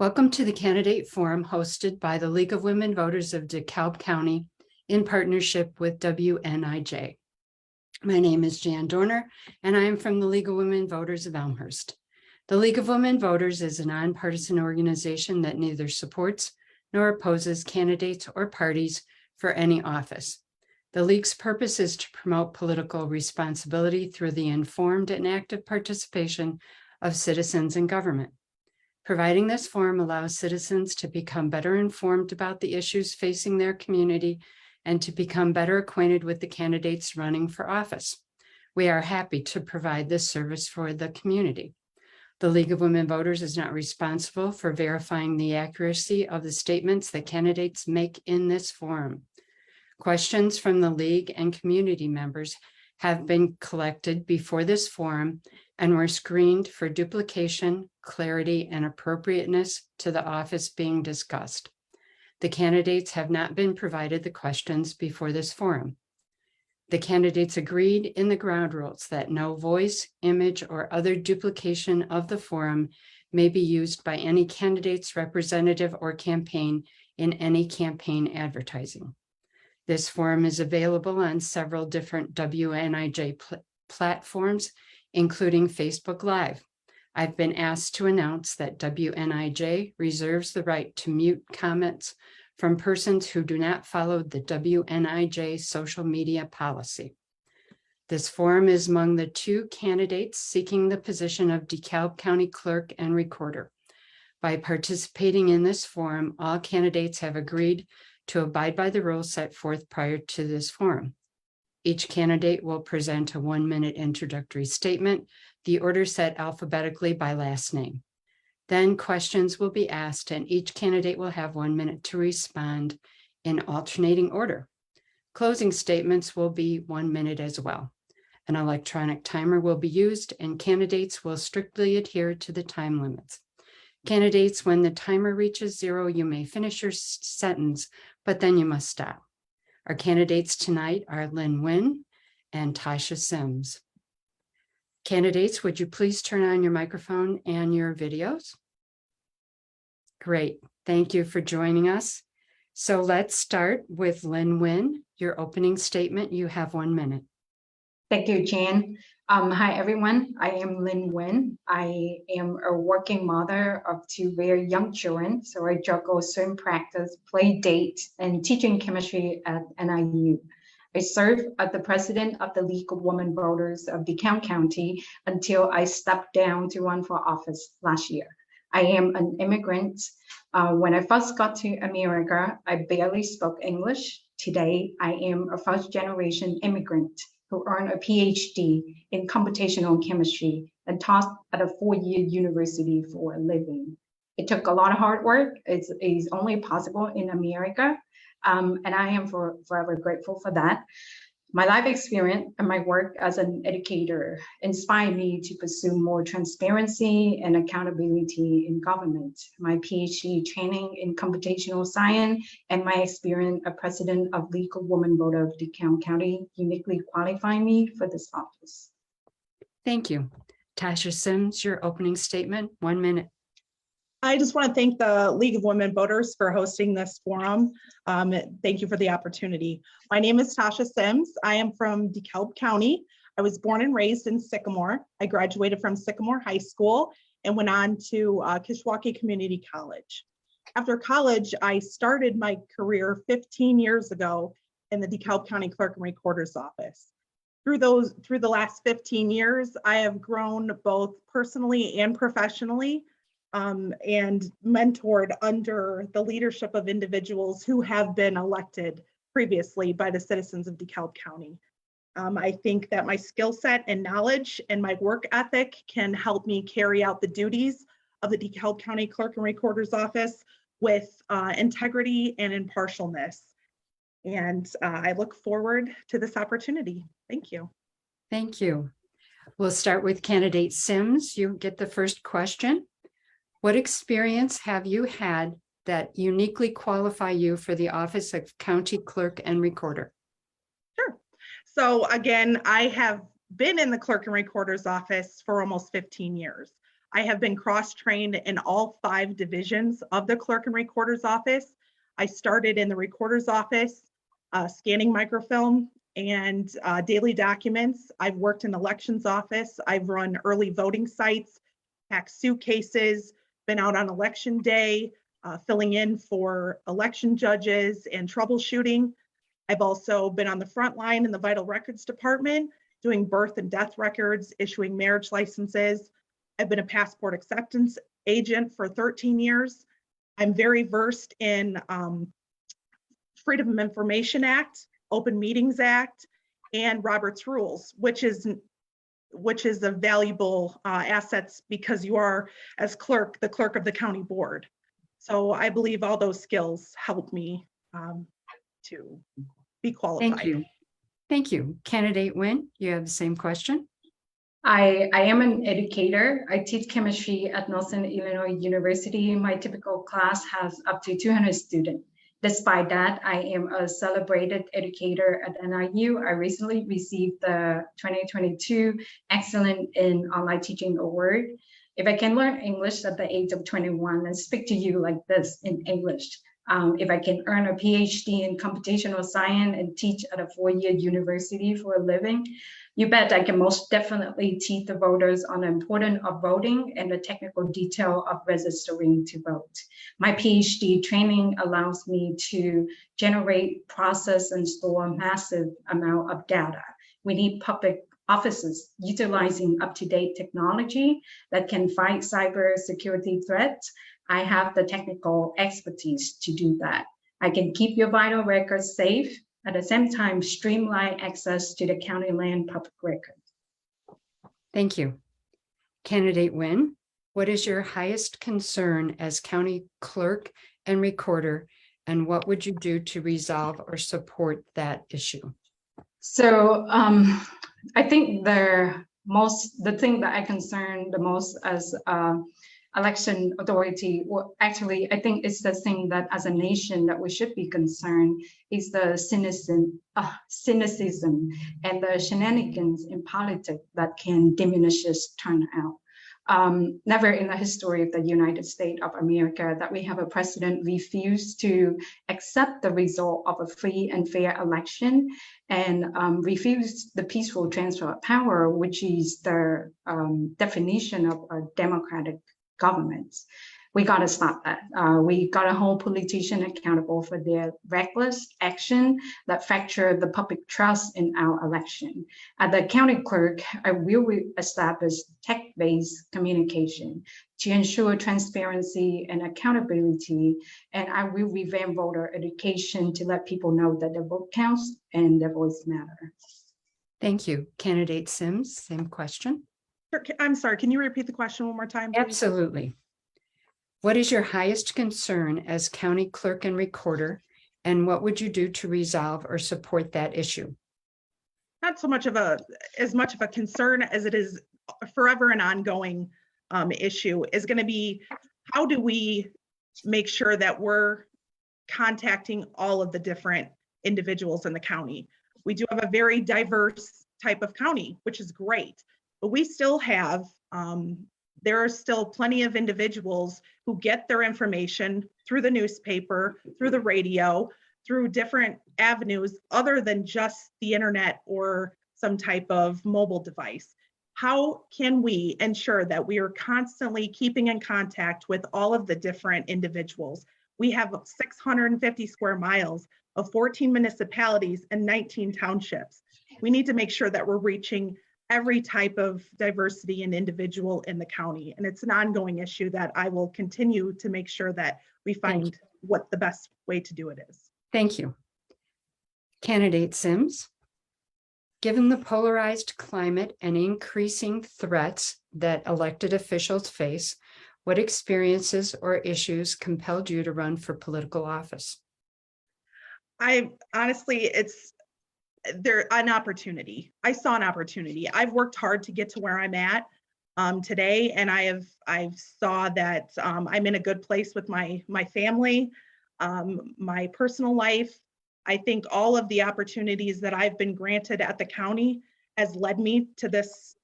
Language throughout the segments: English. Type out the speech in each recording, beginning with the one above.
Welcome to the Candidate Forum hosted by the League of Women Voters of DeKalb County in partnership with WNIJ. My name is Jan Dorner, and I am from the League of Women Voters of Elmhurst. The League of Women Voters is a nonpartisan organization that neither supports nor opposes candidates or parties for any office. The League's purpose is to promote political responsibility through the informed and active participation of citizens in government. Providing this forum allows citizens to become better informed about the issues facing their community and to become better acquainted with the candidates running for office. We are happy to provide this service for the community. The League of Women Voters is not responsible for verifying the accuracy of the statements that candidates make in this forum. Questions from the League and community members have been collected before this forum and were screened for duplication, clarity, and appropriateness to the office being discussed. The candidates have not been provided the questions before this forum. The candidates agreed in the ground rules that no voice, image, or other duplication of the forum may be used by any candidate's representative or campaign in any campaign advertising. This forum is available on several different WNIJ platforms, including Facebook Live. I've been asked to announce that WNIJ reserves the right to mute comments from persons who do not follow the WNIJ social media policy. This forum is among the two candidates seeking the position of DeKalb County Clerk and Recorder. By participating in this forum, all candidates have agreed to abide by the rules set forth prior to this forum. Each candidate will present a 1-minute introductory statement, the order set alphabetically by last name. Then questions will be asked and each candidate will have 1 minute to respond in alternating order. Closing statements will be 1 minute as well. An electronic timer will be used and candidates will strictly adhere to the time limits. Candidates, when the timer reaches 0, you may finish your sentence, but then you must stop. Our candidates tonight are Lynn Nguyen and Tasha Sims. Candidates, would you please turn on your microphone and your videos? Great, thank you for joining us. So let's start with Lynn Nguyen. Your opening statement, you have 1 minute. Thank you, Jan. Hi, everyone. I am Lynn Nguyen. I am a working mother of 2 very young children, so I juggle swim practice, play date, and teaching chemistry at NIU. I serve as the president of the League of Women Voters of DeKalb County until I stepped down to run for office last year. I am an immigrant. When I first got to America, I barely spoke English. Today, I am a first-generation immigrant who earned a PhD in computational chemistry and taught at a 4-year university for a living. It took a lot of hard work. It's only possible in America, and I am forever grateful for that. My life experience and my work as an educator inspired me to pursue more transparency and accountability in government. My PhD training in computational science and my experience as president of League of Women Voters of DeKalb County uniquely qualify me for this office. Thank you. Tasha Sims, your opening statement, 1 minute. I just want to thank the League of Women Voters for hosting this forum. Thank you for the opportunity. My name is Tasha Sims. I am from DeKalb County. I was born and raised in Sycamore. I graduated from Sycamore High School and went on to Kishwaukee Community College. After college, I started my career 15 years ago in the DeKalb County Clerk and Recorder's office. Through the last 15 years, I have grown both personally and professionally. And mentored under the leadership of individuals who have been elected previously by the citizens of DeKalb County. I think that my skill set and knowledge and my work ethic can help me carry out the duties of the DeKalb County Clerk and Recorder's office with integrity and impartialness. And I look forward to this opportunity. Thank you. Thank you. We'll start with candidate Sims. You get the first question. What experience have you had that uniquely qualify you for the office of County Clerk and Recorder? Sure. So again, I have been in the Clerk and Recorder's office for almost 15 years. I have been cross-trained in all 5 divisions of the clerk and recorder's office. I started in the recorder's office, scanning microfilm and daily documents. I've worked in elections office. I've run early voting sites, packed suitcases, been out on election day, filling in for election judges and troubleshooting. I've also been on the front line in the vital records department, doing birth and death records, issuing marriage licenses. I've been a passport acceptance agent for 13 years. I'm very versed in Freedom of Information Act, Open Meetings Act, and Robert's Rules, which is a valuable assets because you are, as clerk, the clerk of the county board. So I believe all those skills help me to be qualified. Thank you. Thank you. Candidate Nguyen, you have the same question. I am an educator. I teach chemistry at Northern Illinois University. My typical class has up to 200 students. Despite that, I am a celebrated educator at NIU. I recently received the 2022 Excellent in Online Teaching Award. If I can learn English at the age of 21 and speak to you like this in English, if I can earn a PhD in computational science and teach at a 4-year university for a living, you bet I can most definitely teach the voters on the importance of voting and the technical detail of registering to vote. My PhD training allows me to generate, process, and store a massive amount of data. We need public offices utilizing up-to-date technology that can fight cyber security threats. I have the technical expertise to do that. I can keep your vital records safe, at the same time streamline access to the county land public record. Thank you. Candidate Nguyen, what is your highest concern as county clerk and recorder, and what would you do to resolve or support that issue? So I think the thing that I concern the most as election authority, well, actually, I think it's the thing that as a nation that we should be concerned is the cynicism and the shenanigans in politics that can diminish this turnout. Never in the history of the United States of America that we have a president refuse to accept the result of a free and fair election and refuse the peaceful transfer of power, which is the definition of a democratic governments. We got to stop that. We got to hold politicians accountable for their reckless action that fracture the public trust in our election. At the county clerk, I will establish tech-based communication to ensure transparency and accountability, and I will revamp voter education to let people know that their vote counts and their voice matter. Thank you. Candidate Sims, same question. I'm sorry, can you repeat the question one more time, please? Absolutely. What is your highest concern as county clerk and recorder, and what would you do to resolve or support that issue? Not so much of as much of a concern as it is forever an ongoing issue is going to be, how do we make sure that we're contacting all of the different individuals in the county? We do have a very diverse type of county, which is great. But we still have, there are still plenty of individuals who get their information through the newspaper, through the radio, through different avenues other than just the internet or some type of mobile device. How can we ensure that we are constantly keeping in contact with all of the different individuals? We have 650 square miles of 14 municipalities and 19 townships. We need to make sure that we're reaching every type of diversity and individual in the county. And it's an ongoing issue that I will continue to make sure that we find what the best way to do it is. Thank you. Candidate Sims, given the polarized climate and increasing threats that elected officials face, what experiences or issues compelled you to run for political office? I honestly, an opportunity. I saw an opportunity. I've worked hard to get to where I'm at today, and I've saw that I'm in a good place with my family, my personal life. I think all of the opportunities that I've been granted at the county has led me to this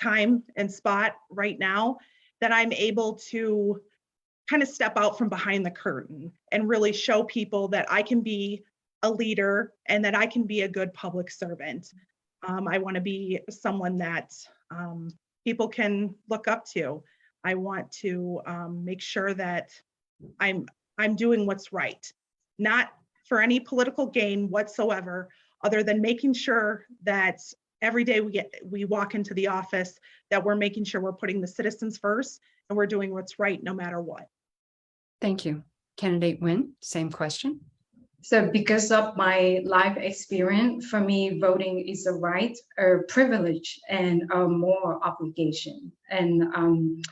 time and spot right now that I'm able to kind of step out from behind the curtain and really show people that I can be a leader and that I can be a good public servant. I want to be someone that people can look up to. I want to make sure that I'm doing what's right, not for any political gain whatsoever, other than making sure that every day we walk into the office, that we're making sure we're putting the citizens first and we're doing what's right no matter what. Thank you. Candidate Nguyen, same question. So because of my life experience, for me, voting is a right, a privilege, and a moral obligation. And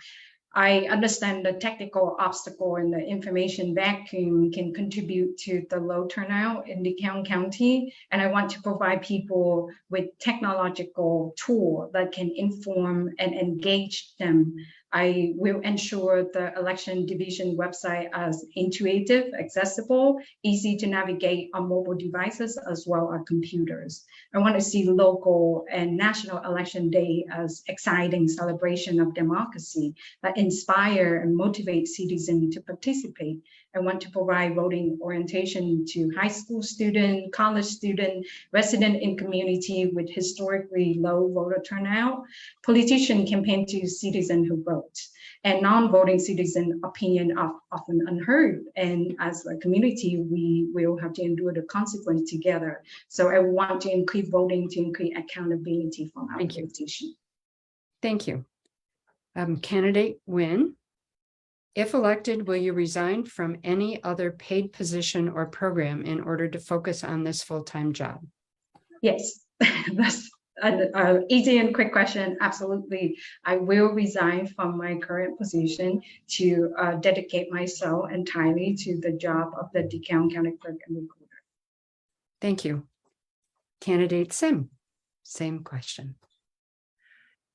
I understand the technical obstacle and the information vacuum can contribute to the low turnout in DeKalb County. And I want to provide people with technological tool that can inform and engage them. I will ensure the election division website as intuitive, accessible, easy to navigate on mobile devices as well as computers. I want to see local and national election day as exciting celebration of democracy that inspire and motivate citizens to participate. I want to provide voting orientation to high school student, college student, resident in community with historically low voter turnout, politician campaign to citizens who vote, and non-voting citizen opinion are often unheard. And as a community, we will have to endure the consequence together. So I want to increase voting, to increase accountability from our politicians. Thank you. Candidate Nguyen, if elected, will you resign from any other paid position or program in order to focus on this full-time job? Yes, that's an easy and quick question. Absolutely. I will resign from my current position to dedicate myself entirely to the job of the DeKalb County Clerk and Recorder. Thank you. Candidate Sim, same question.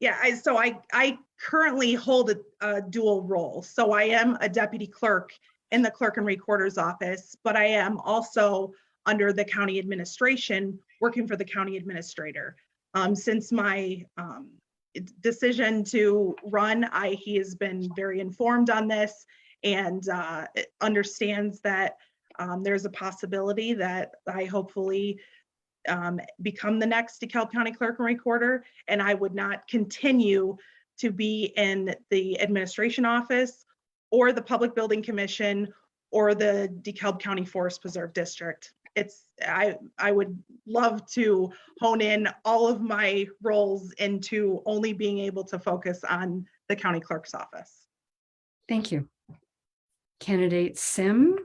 Yeah, I currently hold a dual role. So I am a deputy clerk in the clerk and recorder's office, but I am also under the county administration working for the county administrator. Since my decision to run, he has been very informed on this and understands that there's a possibility that I hopefully become the next DeKalb County Clerk and Recorder, and I would not continue to be in the administration office or the Public Building Commission or the DeKalb County Forest Preserve District. I would love to hone in all of my roles into only being able to focus on the county clerk's office. Thank you. Candidate Sim,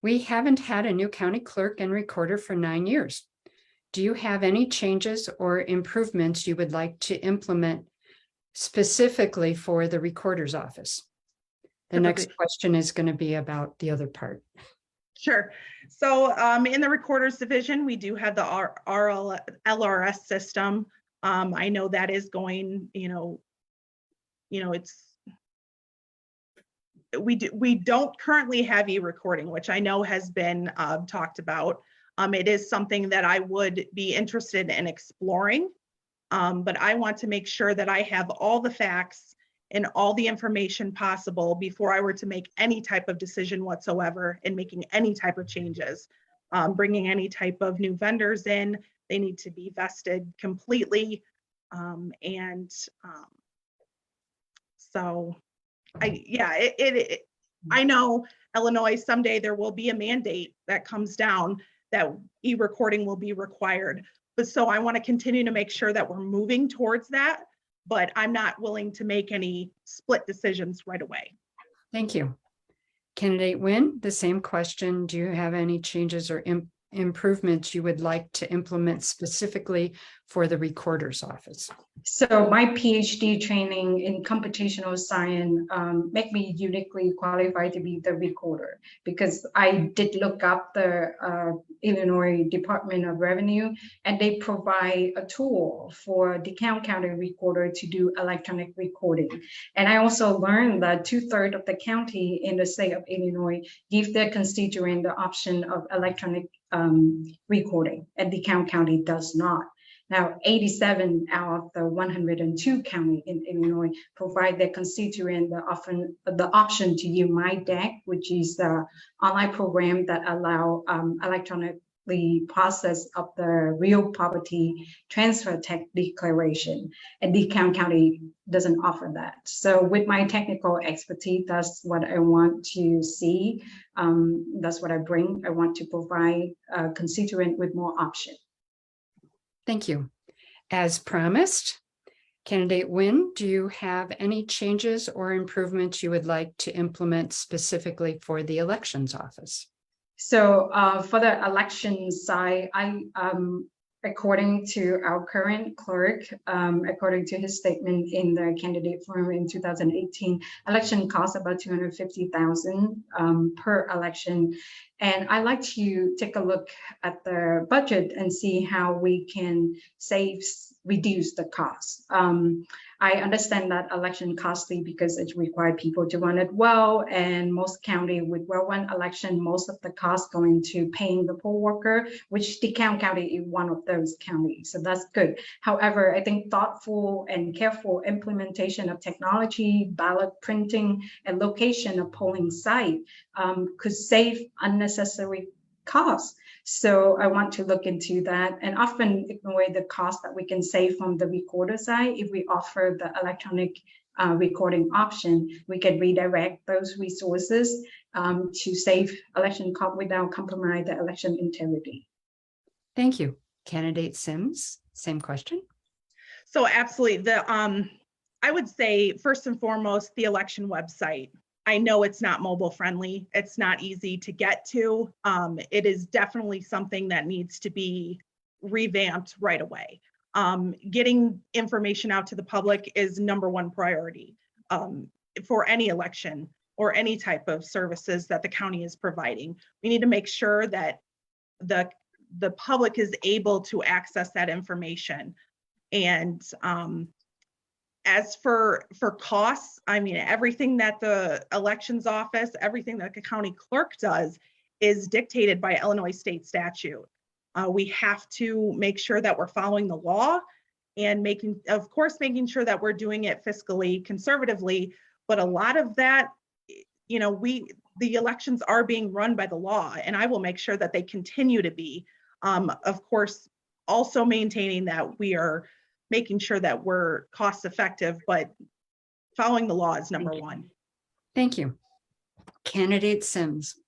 we haven't had a new county clerk and recorder for 9 years. Do you have any changes or improvements you would like to implement specifically for the recorder's office? The next question is going to be about the other part. Sure. So in the recorder's division, we do have the LRS system. I know that is going, we don't currently have e-recording, which I know has been talked about. It is something that I would be interested in exploring, but I want to make sure that I have all the facts and all the information possible before I were to make any type of decision whatsoever in making any type of changes. Bringing any type of new vendors in, they need to be vested completely. So I know Illinois, someday there will be a mandate that comes down that e-recording will be required. But so I want to continue to make sure that we're moving towards that, but I'm not willing to make any split decisions right away. Thank you. Candidate Nguyen, the same question. Do you have any changes or improvements you would like to implement specifically for the recorder's office? So my PhD training in computational science make me uniquely qualified to be the recorder, because I did look up the Illinois Department of Revenue, and they provide a tool for DeKalb County Recorder to do electronic recording. And I also learned that 2/3 of the county in the state of Illinois give their constituent the option of electronic recording, and DeKalb County does not. Now, 87 out of the 102 county in Illinois provide their constituent the option to use My Deck, which is the online program that allow electronically process of the real property transfer tax declaration. And DeKalb County doesn't offer that. So with my technical expertise, that's what I want to see. That's what I bring. I want to provide a constituent with more options. Thank you. As promised, Candidate Nguyen, do you have any changes or improvements you would like to implement specifically for the elections office? So for the election side, according to our current clerk, according to his statement in the candidate forum in 2018, election costs about $250,000 per election. And I like to take a look at the budget and see how we can reduce the cost. I understand that election costly because it requires people to run it well, and most county with well-run election, most of the costs go into paying the poll worker, which DeKalb County is one of those counties, so that's good. However, I think thoughtful and careful implementation of technology, ballot printing, and location of polling site could save unnecessary costs. So I want to look into that, and often ignore the cost that we can save from the recorder side. If we offer the electronic recording option, we can redirect those resources to save election cost without compromise the election integrity. Thank you. Candidate Sims, same question. So absolutely, I would say first and foremost, the election website. I know it's not mobile friendly. It's not easy to get to. It is definitely something that needs to be revamped right away. Getting information out to the public is #1 priority for any election or any type of services that the county is providing. We need to make sure that the public is able to access that information. And as for costs, I mean, everything that the elections office, everything that the county clerk does is dictated by Illinois state statute. We have to make sure that we're following the law and making sure that we're doing it fiscally conservatively. But a lot of that, the elections are being run by the law, and I will make sure that they continue to be. Of course, also maintaining that we are making sure that we're cost effective, but following the law is #1. Thank you. Candidate Sims,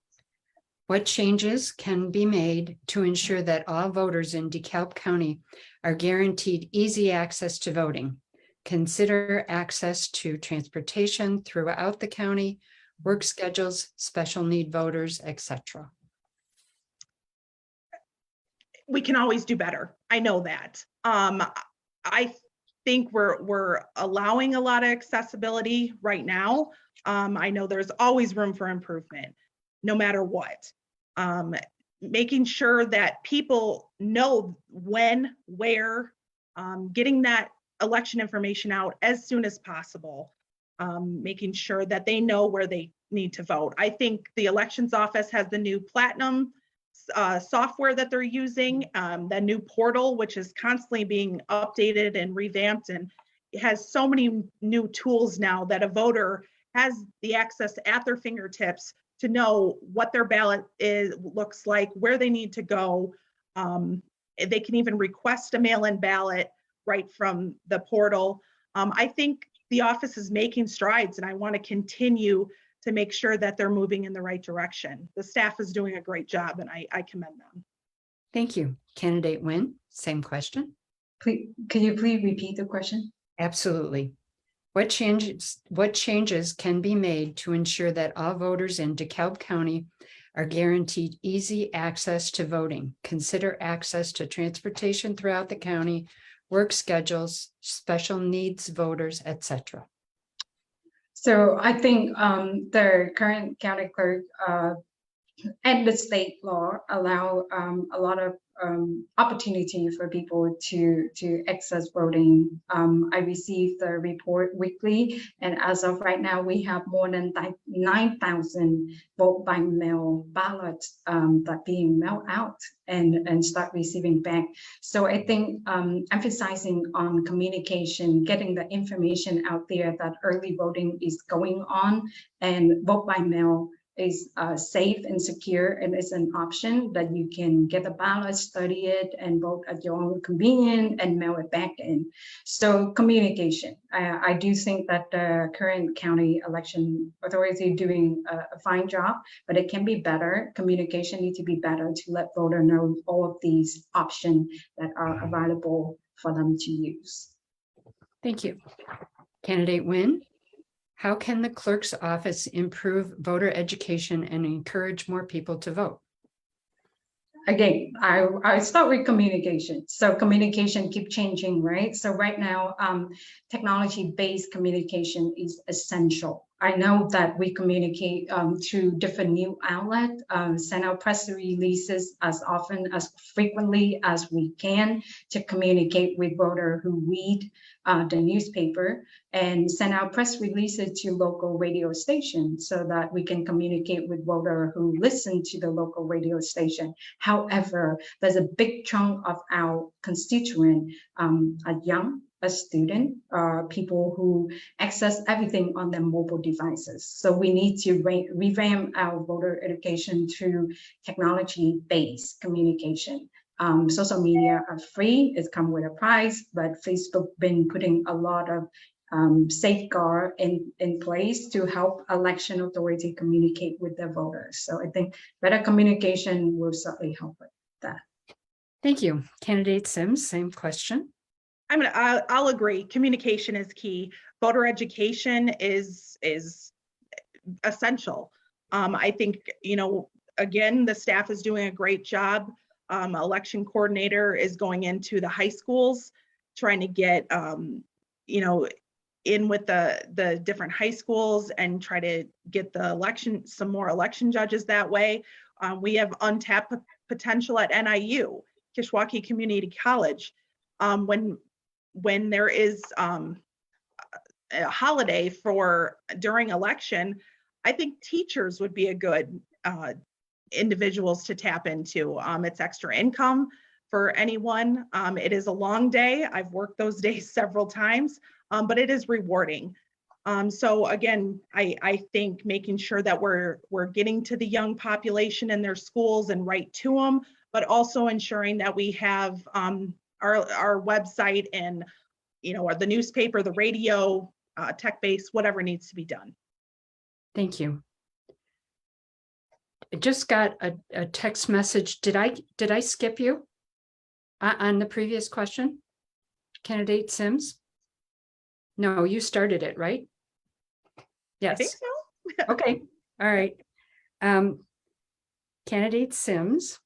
what changes can be made to ensure that all voters in DeKalb County are guaranteed easy access to voting? Consider access to transportation throughout the county, work schedules, special need voters, etc. We can always do better. I know that. I think we're allowing a lot of accessibility right now. I know there's always room for improvement, no matter what. Making sure that people know when, where, getting that election information out as soon as possible, making sure that they know where they need to vote. I think the elections office has the new Platinum software that they're using, the new portal, which is constantly being updated and revamped, and it has so many new tools now that a voter has the access at their fingertips to know what their ballot looks like, where they need to go. They can even request a mail-in ballot right from the portal. I think the office is making strides, and I want to continue to make sure that they're moving in the right direction. The staff is doing a great job, and I commend them. Thank you. Candidate Nguyen, same question. Please, can you please repeat the question? Absolutely. What changes can be made to ensure that all voters in DeKalb County are guaranteed easy access to voting? Consider access to transportation throughout the county, work schedules, special needs voters, etc. So I think the current county clerk and the state law allow a lot of opportunity for people to access voting. I receive the report weekly, and as of right now, we have more than 9,000 vote by mail ballots that being mailed out and start receiving back. So I think emphasizing on communication, getting the information out there that early voting is going on, and vote by mail is safe and secure, and it's an option that you can get a ballot, study it, and vote at your own convenience and mail it back in. So communication. I do think that the current county election authority doing a fine job, but it can be better. Communication needs to be better to let voter know all of these options that are available for them to use. Thank you. Candidate Nguyen, how can the clerk's office improve voter education and encourage more people to vote? Again, I start with communication. So communication keep changing, right? So right now, technology-based communication is essential. I know that we communicate through different news outlets, send out press releases as often, as frequently as we can to communicate with voters who read the newspaper, and send out press releases to local radio stations so that we can communicate with voters who listen to the local radio station. However, there's a big chunk of our constituent are young, a student, people who access everything on their mobile devices. So we need to revamp our voter education through technology-based communication. Social media are free, it's come with a price, but Facebook been putting a lot of safeguard in place to help election authority communicate with their voters. So I think better communication will certainly help with that. Thank you. Candidate Sims, same question. I'll agree. Communication is key. Voter education is essential. I think, again, the staff is doing a great job. Election coordinator is going into the high schools, trying to get, in with the different high schools and try to get some more election judges that way. We have untapped potential at NIU, Kishwaukee Community College. When there is a holiday during election, I think teachers would be a good individuals to tap into. It's extra income for anyone. It is a long day. I've worked those days several times, but it is rewarding. So again, I think making sure that we're getting to the young population in their schools and right to them, but also ensuring that we have our website and or the newspaper, the radio, tech-based, whatever needs to be done. Thank you. I just got a text message. Did I skip you on the previous question? Candidate Sims? No, you started it, right? Yes. I think so. Okay. All right. Candidate Sims,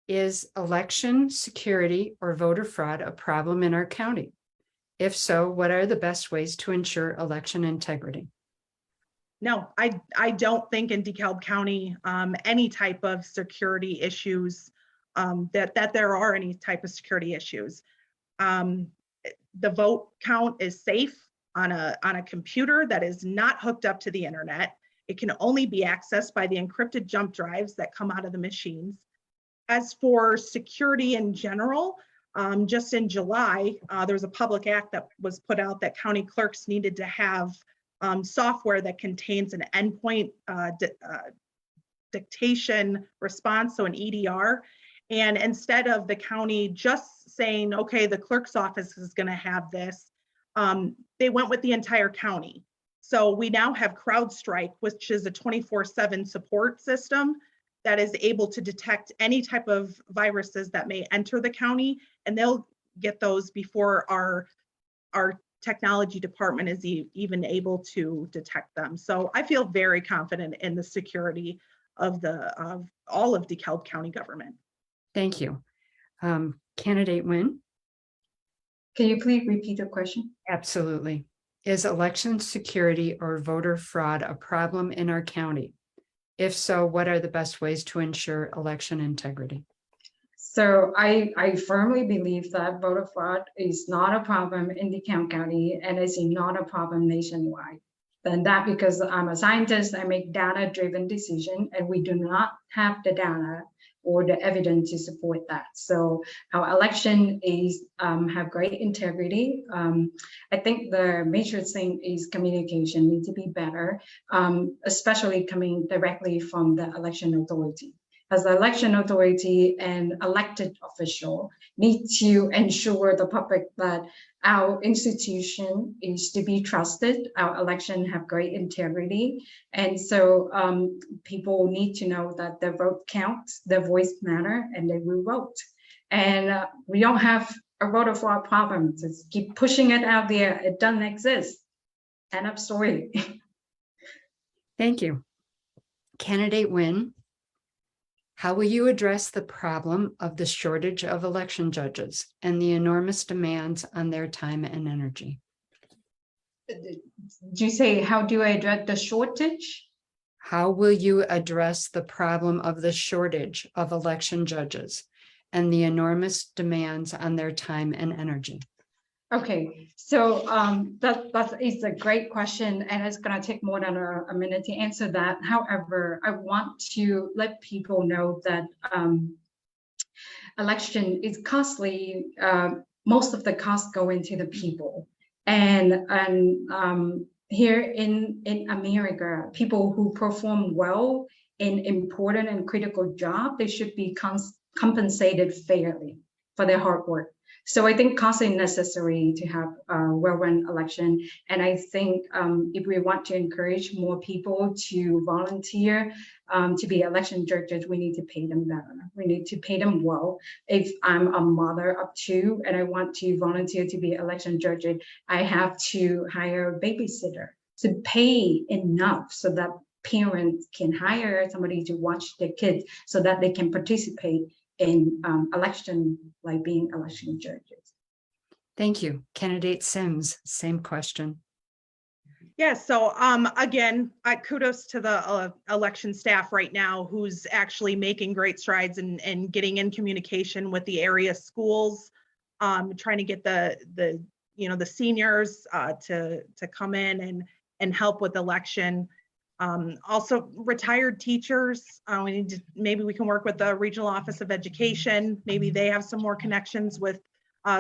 is election security or voter fraud a problem in our county? If so, what are the best ways to ensure election integrity? No, I don't think in DeKalb County any type of security issues, that there are any type of security issues. The vote count is safe on a computer that is not hooked up to the internet. It can only be accessed by the encrypted jump drives that come out of the machines. As for security in general, just in July, there was a public act that was put out that county clerks needed to have software that contains an endpoint dictation response, so an EDR. And instead of the county just saying, okay, the clerk's office is going to have this, they went with the entire county. So we now have CrowdStrike, which is a 24/7 support system that is able to detect any type of viruses that may enter the county, and they'll get those before our technology department is even able to detect them. So I feel very confident in the security of all of DeKalb County government. Thank you. Candidate Nguyen? Can you please repeat the question? Absolutely. Is election security or voter fraud a problem in our county? If so, what are the best ways to ensure election integrity? So I firmly believe that voter fraud is not a problem in DeKalb County and is not a problem nationwide. And that because I'm a scientist, I make data-driven decision, and we do not have the data or the evidence to support that. So our election is have great integrity. I think the major thing is communication need to be better, especially coming directly from the election authority. As the election authority and elected official need to ensure the public that our institution is to be trusted, our election have great integrity. And so people need to know that their vote counts, their voice matter, and they will vote. And we don't have a voter fraud problem. Just keep pushing it out there. It doesn't exist. End of story. Thank you. Candidate Nguyen, how will you address the problem of the shortage of election judges and the enormous demands on their time and energy? Do you say, how do I address the shortage? How will you address the problem of the shortage of election judges and the enormous demands on their time and energy? Okay, so that is a great question, and it's going to take more than a minute to answer that. However, I want to let people know that election is costly. Most of the costs go into the people, and here in America, people who perform well in important and critical job, they should be compensated fairly for their hard work. So I think cost is necessary to have a well-run election. And I think if we want to encourage more people to volunteer to be election judges, we need to pay them better. We need to pay them well. If I'm a mother of two and I want to volunteer to be election judge, I have to hire a babysitter to pay enough so that parents can hire somebody to watch their kids so that they can participate in election, like being election judges. Thank you. Candidate Sims, same question. Yeah, so again, kudos to the election staff right now who's actually making great strides and getting in communication with the area schools, trying to get the seniors to come in and help with election. Also retired teachers, maybe we can work with the Regional Office of Education. Maybe they have some more connections with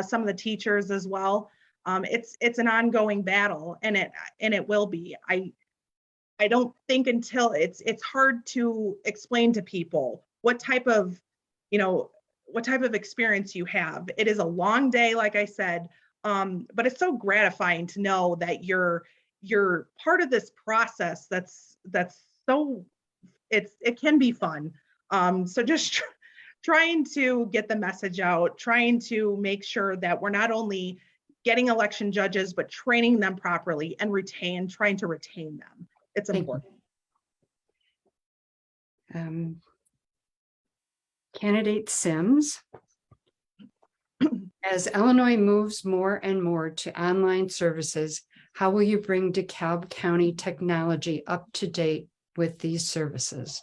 some of the teachers as well. It's an ongoing battle, and it will be. I don't think until it's hard to explain to people what type of experience you have. It is a long day, like I said, but it's so gratifying to know that you're part of this process that's so it can be fun. So just trying to get the message out, trying to make sure that we're not only getting election judges, but training them properly and trying to retain them. It's important. Candidate Sims, as Illinois moves more and more to online services, how will you bring DeKalb County technology up to date with these services?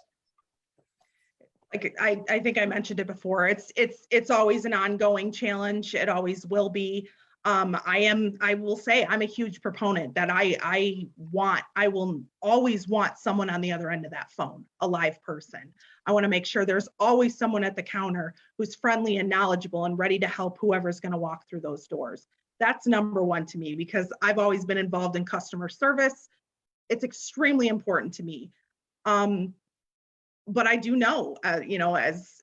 Like I think I mentioned it before. It's always an ongoing challenge. It always will be. I will say I'm a huge proponent that I will always want someone on the other end of that phone, a live person. I want to make sure there's always someone at the counter who's friendly and knowledgeable and ready to help whoever's going to walk through those doors. That's number one to me, because I've always been involved in customer service. It's extremely important to me. But I do know, as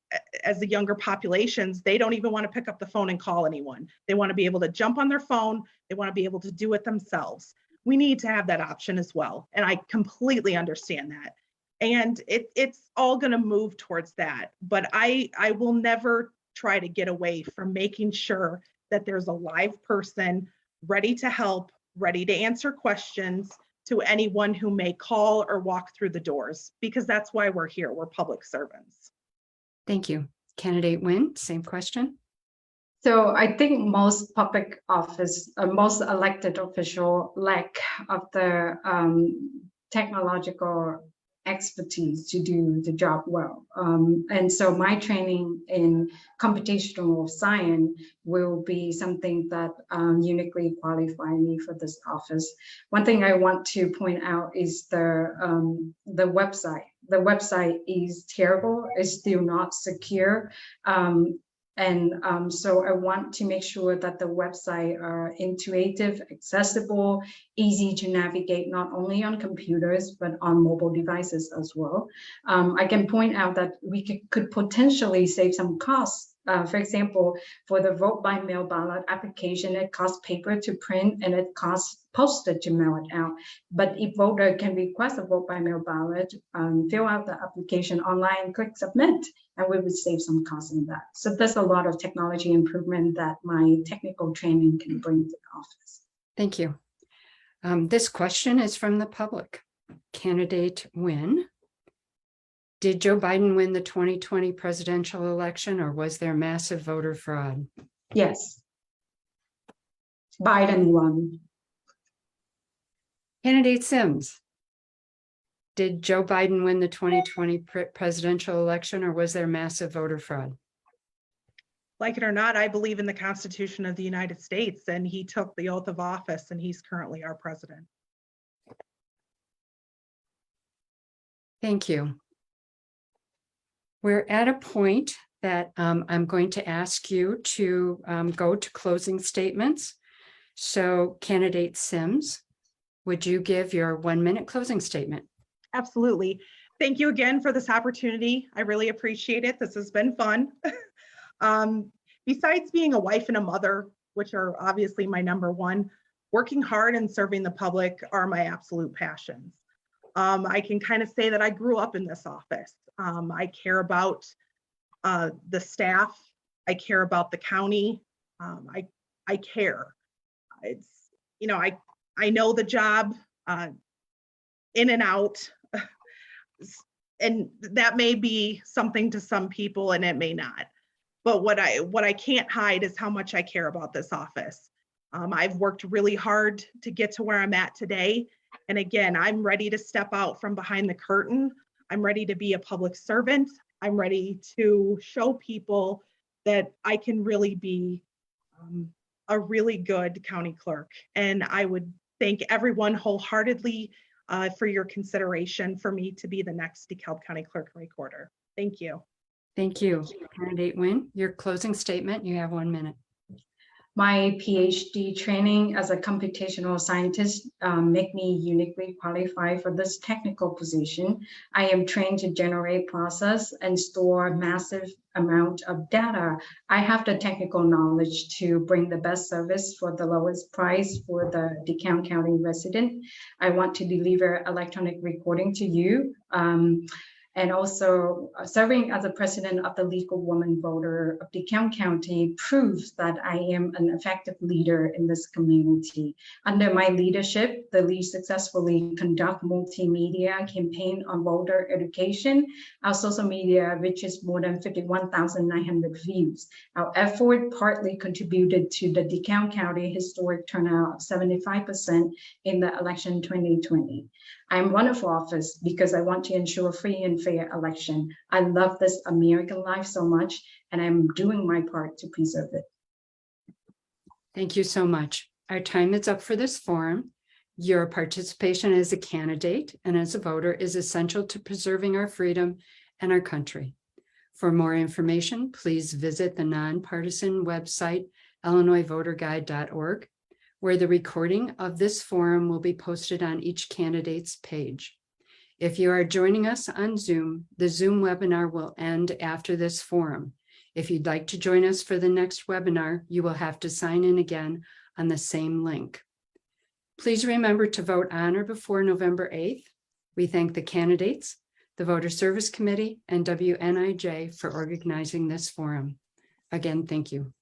the younger populations, they don't even want to pick up the phone and call anyone. They want to be able to jump on their phone. They want to be able to do it themselves. We need to have that option as well. And I completely understand that. And it's all going to move towards that. But I will never try to get away from making sure that there's a live person ready to help, ready to answer questions to anyone who may call or walk through the doors, because that's why we're here. We're public servants. Thank you. Candidate Nguyen, same question. So I think most public office, most elected official lack of the technological expertise to do the job well. And so my training in computational science will be something that uniquely qualify me for this office. One thing I want to point out is the website. The website is terrible. It's still not secure. So I want to make sure that the website are intuitive, accessible, easy to navigate, not only on computers, but on mobile devices as well. I can point out that we could potentially save some costs. For example, for the vote by mail ballot application, it costs paper to print and it costs postage to mail it out. But if voter can request a vote by mail ballot, fill out the application online, click submit, and we would save some costs in that. So there's a lot of technology improvement that my technical training can bring to the office. Thank you. This question is from the public. Candidate Nguyen. Did Joe Biden win the 2020 presidential election, or was there massive voter fraud? Yes. Biden won. Candidate Sims. Did Joe Biden win the 2020 presidential election, or was there massive voter fraud? Like it or not, I believe in the Constitution of the United States, and he took the oath of office, and he's currently our president. Thank you. We're at a point that I'm going to ask you to go to closing statements. So candidate Sims, would you give your 1-minute closing statement? Absolutely. Thank you again for this opportunity. I really appreciate it. This has been fun. Besides being a wife and a mother, which are obviously my number one, working hard and serving the public are my absolute passions. I can kind of say that I grew up in this office. I care about the staff. I care about the county. I care. It's, you know, I know the job in and out, and that may be something to some people and it may not. But what I can't hide is how much I care about this office. I've worked really hard to get to where I'm at today. And again, I'm ready to step out from behind the curtain. I'm ready to be a public servant. I'm ready to show people that I can really be a really good county clerk. And I would thank everyone wholeheartedly for your consideration for me to be the next DeKalb County Clerk and Recorder. Thank you. Thank you. Candidate Nguyen, your closing statement, you have 1 minute. My PhD training as a computational scientist make me uniquely qualified for this technical position. I am trained to generate, process, and store massive amount of data. I have the technical knowledge to bring the best service for the lowest price for the DeKalb County resident. I want to deliver electronic recording to you. And also serving as a president of the League of Women Voters of DeKalb County proves that I am an effective leader in this community. Under my leadership, the League successfully conduct multimedia campaign on voter education. Our social media reaches more than 51,900 views. Our effort partly contributed to the DeKalb County historic turnout of 75% in the election 2020. I'm running for office because I want to ensure free and fair election. I love this American life so much, and I'm doing my part to preserve it. Thank you so much. Our time is up for this forum. Your participation as a candidate and as a voter is essential to preserving our freedom and our country. For more information, please visit the nonpartisan website, illinoisvoterguide.org. where the recording of this forum will be posted on each candidate's page. If you are joining us on Zoom, the Zoom webinar will end after this forum. If you'd like to join us for the next webinar, you will have to sign in again on the same link. Please remember to vote on or before November 8th. We thank the candidates, the Voter Service Committee, and WNIJ for organizing this forum. Again, thank you.